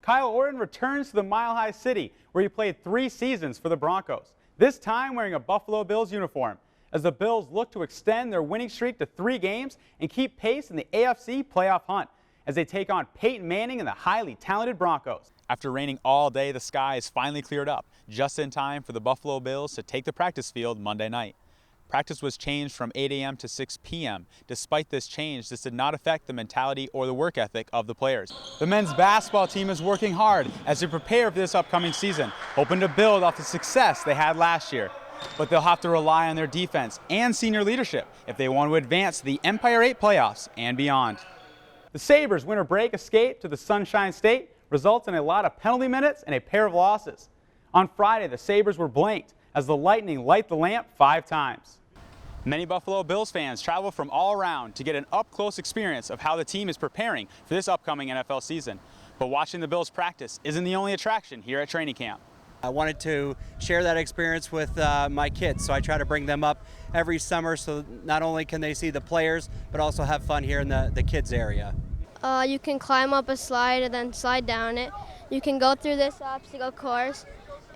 Kyle Orton returns to the Mile High City, where he played 3 seasons for the Broncos, this time wearing a Buffalo Bills uniform, as the Bills look to extend their winning streak to 3 games and keep pace in the AFC playoff hunt as they take on Peyton Manning and the highly talented Broncos. After raining all day, the sky is finally cleared up, just in time for the Buffalo Bills to take the practice field Monday night. Practice was changed from 8 a.m. to 6 p.m. Despite this change, this did not affect the mentality or the work ethic of the players. The men's basketball team is working hard as they prepare for this upcoming season, hoping to build off the success they had last year. But they'll have to rely on their defense and senior leadership if they want to advance to the Empire 8 playoffs and beyond. The Sabres' winter break escape to the Sunshine State results in a lot of penalty minutes and a pair of losses. On Friday, the Sabres were blanked as the Lightning light the lamp 5 times. Many Buffalo Bills fans travel from all around to get an up-close experience of how the team is preparing for this upcoming NFL season. But watching the Bills practice isn't the only attraction here at training camp. I wanted to share that experience with my kids, so I try to bring them up every summer so not only can they see the players, but also have fun here in the kids area. You can climb up a slide and then slide down it. You can go through this obstacle course,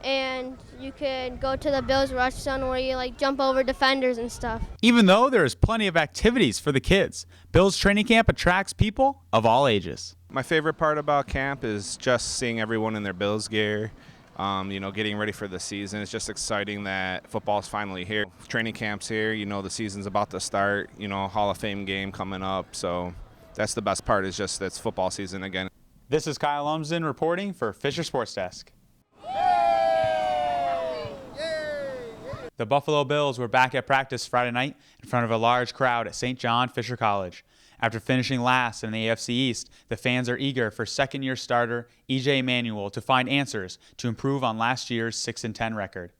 and you can go to the Bills Rush Zone where you jump over defenders and stuff. Even though there is plenty of activities for the kids, Bills training camp attracts people of all ages. My favorite part about camp is just seeing everyone in their Bills gear. Getting ready for the season. It's just exciting that football's finally here. Training camp's here, the season's about to start, Hall of Fame game coming up. So that's the best part, is just it's football season again. This is Kyle Lumsden reporting for Fisher Sports Desk. The Buffalo Bills were back at practice Friday night in front of a large crowd at St. John Fisher College. After finishing last in the AFC East, the fans are eager for second-year starter E.J. Manuel to find answers to improve on last year's 6-10 record.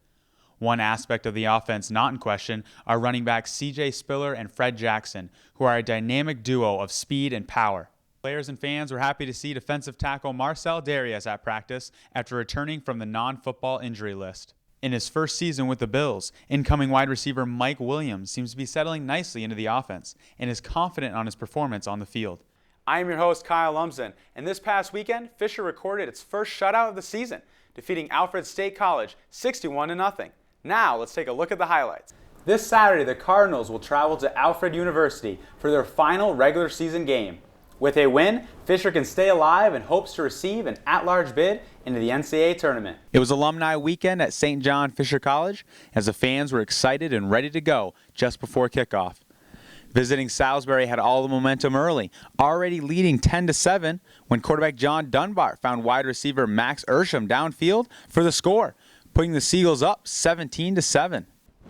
One aspect of the offense not in question are running backs C.J. Spiller and Fred Jackson, who are a dynamic duo of speed and power. Players and fans were happy to see defensive tackle Marcel Darius at practice after returning from the non-football injury list. In his first season with the Bills, incoming wide receiver Mike Williams seems to be settling nicely into the offense and is confident on his performance on the field. I am your host, Kyle Lumsden, and this past weekend, Fisher recorded its first shutout of the season, defeating Alfred State College 61-0. Now, let's take a look at the highlights. This Saturday, the Cardinals will travel to Alfred University for their final regular season game. With a win, Fisher can stay alive and hopes to receive an at-large bid into the NCAA tournament. It was alumni weekend at St. John Fisher College as the fans were excited and ready to go just before kickoff. Visiting Salisbury had all the momentum early, already leading 10-7 when quarterback John Dunbar found wide receiver Max Ersham downfield for the score, putting the Seagulls up 17-7.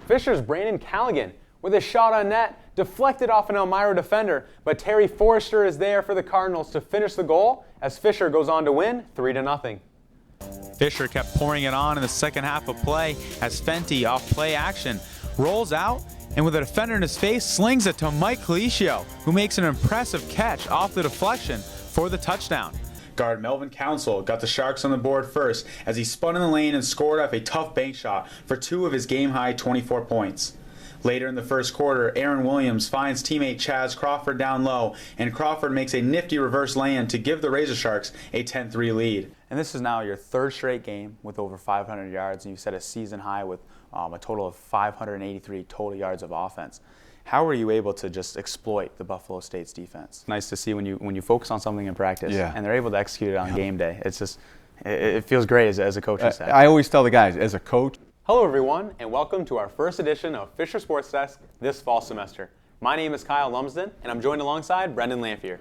Fisher's Brandon Callaghan with a shot on net, deflected off an Elmira defender, but Terry Forrester is there for the Cardinals to finish the goal as Fisher goes on to win 3-0. Fisher kept pouring it on in the second half of play as Fenty, off play action, rolls out and with a defender in his face, slings it to Mike Coliscio, who makes an impressive catch off the deflection for the touchdown. Guard Melvin Council got the Sharks on the board first as he spun in the lane and scored off a tough bank shot for 2 of his game-high 24 points. Later in the first quarter, Aaron Williams finds teammate Chaz Crawford down low, and Crawford makes a nifty reverse lay-in to give the Razor Sharks a 10-3 lead. And this is now your 3rd straight game with over 500 yards, and you set a season high with a total of 583 total yards of offense. How were you able to just exploit the Buffalo State's defense? Nice to see when you focus on something in practice, and they're able to execute it on game day. It's just, it feels great as a coaching staff. I always tell the guys, as a coach. Hello everyone, and welcome to our first edition of Fisher Sports Desk this fall semester. My name is Kyle Lumsden, and I'm joined alongside Brendan Lamphere.